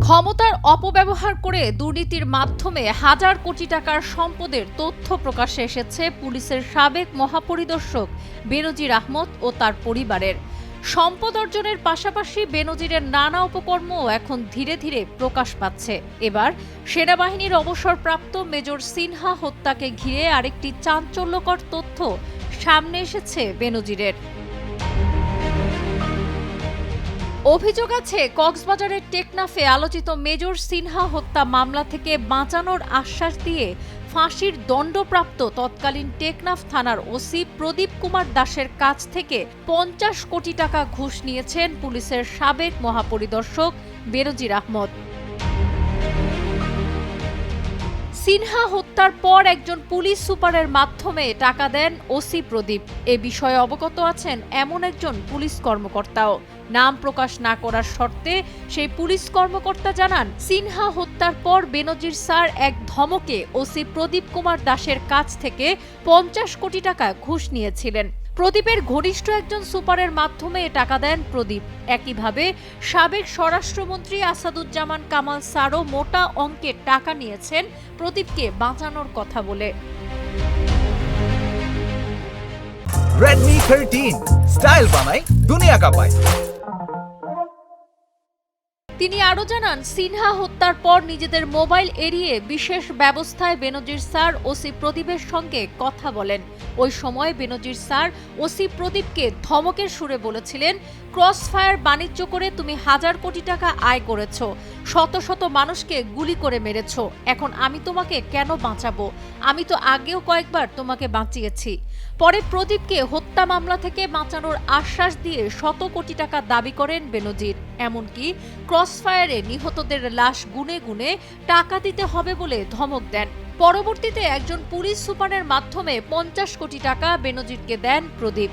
ক্ষমতার অপব্যবহার করে দুর্নীতির মাধ্যমে হাজার কোটি টাকার সম্পদের তথ্য প্রকাশ্যে এসেছে পুলিশের সাবেক মহাপরিদর্শক বেনজির আহমদ ও তার পরিবারের। সম্পদ অর্জনের পাশাপাশি বেনজিরের নানা উপকর্মও এখন ধীরে ধীরে প্রকাশ পাচ্ছে। এবার সেনাবাহিনীর অবসরপ্রাপ্ত মেজর সিনহা হত্যাকে ঘিরে আরেকটি চাঞ্চল্যকর তথ্য সামনে এসেছে বেনজিরের। অভিযোগ আছে, কক্সবাজারের টেকনাফে আলোচিত মেজর সিনহা হত্যা মামলা থেকে বাঁচানোর আশ্বাস দিয়ে ফাঁসির দণ্ডপ্রাপ্ত তৎকালীন টেকনাফ থানার ওসি প্রদীপ কুমার দাসের কাছ থেকে ৫০ কোটি টাকা ঘুষ নিয়েছেন পুলিশের সাবেক মহাপরিদর্শক বেনজির আহমদ। সিনহা হত্যার পর একজন পুলিশ সুপারের মাধ্যমে টাকা দেন ওসি প্রদীপ। এ বিষয়ে অবগত আছেন এমন একজন পুলিশ কর্মকর্তাও। নাম প্রকাশ না করার শর্তে সেই পুলিশ কর্মকর্তা জানান, সিনহা হত্যার পর বেনজির স্যার এক ধমকে ওসি প্রদীপ কুমার দাসের কাছ থেকে ৫০ কোটি টাকা ঘুষ নিয়েছিলেন। প্রদীপের ঘনিষ্ঠ একজন সুপারের মাধ্যমে টাকা দেন প্রদীপ। একইভাবে সাবেক স্বরাষ্ট্রমন্ত্রী আসাদুজ্জামান কামাল স্যারও মোটা অঙ্কের টাকা নিয়েছেন প্রদীপকে বাঁচানোর কথা বলে। Redmi 13 স্টাইল বানাই দুনিয়া কাঁপায়। তিনি আরও জানান, সিনহা হত্যার পর নিজেদের মোবাইল এড়িয়ে বিশেষ ব্যবস্থায় বেনজির স্যার ওসি প্রদীপের সঙ্গে কথা বলেন। ওই সময় বেনজির স্যার ওসি প্রদীপকে ধমকের সুরে বলেছিলেন, ক্রস ফায়ার বাণিজ্য করে তুমি হাজার কোটি টাকা আয় করেছ, শত শত মানুষকে গুলি করে মেরেছ, এখন আমি তোমাকে কেন বাঁচাবো? আমি তো আগেও কয়েকবার তোমাকে বাঁচিয়েছি। পরে প্রদীপকে হত্যা মামলা থেকে বাঁচানোর আশ্বাস দিয়ে শত কোটি টাকা দাবি করেন বেনজির। এমনকি ক্রসফায়ারে নিহতদের লাশ গুনে গুনে টাকা দিতে হবে বলে ধমক দেন। পরবর্তীতে একজন পুলিশ সুপারের মাধ্যমে ৫০ কোটি টাকা বেনজিরকে দেন প্রদীপ।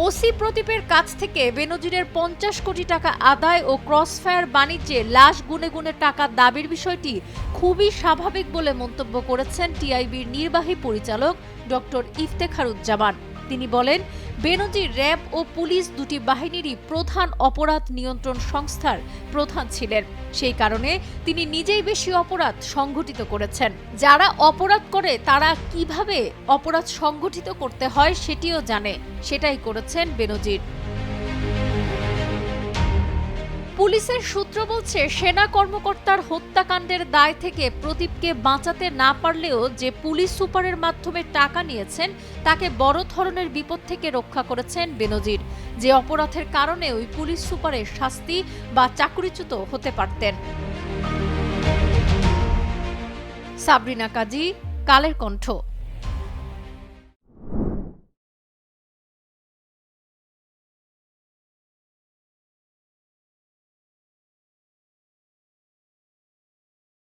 ওসি প্রদীপের কাছ থেকে বেনজিরের ৫০ কোটি টাকা আদায় ও ক্রসফায়ার বাণিজ্যে লাশ গুনে গুনে টাকা দাবির বিষয়টি খুবই স্বাভাবিক বলে মন্তব্য করেছেন টিআইবির নির্বাহী পরিচালক ডক্টর ইফতেখারুজ্জামান। তিনি বলেন, বেনজির র্যাব ও পুলিশ দুটি বাহিনীরই প্রধান অপরাধ নিয়ন্ত্রণ সংস্থার প্রধান ছিলেন। সেই কারণে তিনি নিজেই বেশি অপরাধ সংঘটিত করেছেন। যারা অপরাধ করে তারা কিভাবে অপরাধ সংঘটিত করতে হয় সেটিও জানে, সেটাই করেছেন বেনজির। পুলিশের সূত্র বলছে, সেনা কর্মকর্তার হত্যাকাণ্ডের দায় থেকে প্রদীপকে বাঁচাতে না পারলেও যে পুলিশ সুপারের মাধ্যমে টাকা নিয়েছেন তাকে বড় ধরনের বিপদ থেকে রক্ষা করেছেন বেনজির, যে অপরাধের কারণে ওই পুলিশ সুপারের শাস্তি বা চাকরিচ্যুত হতে পারতেন। সাবরিনা কাজী, কালের কণ্ঠ।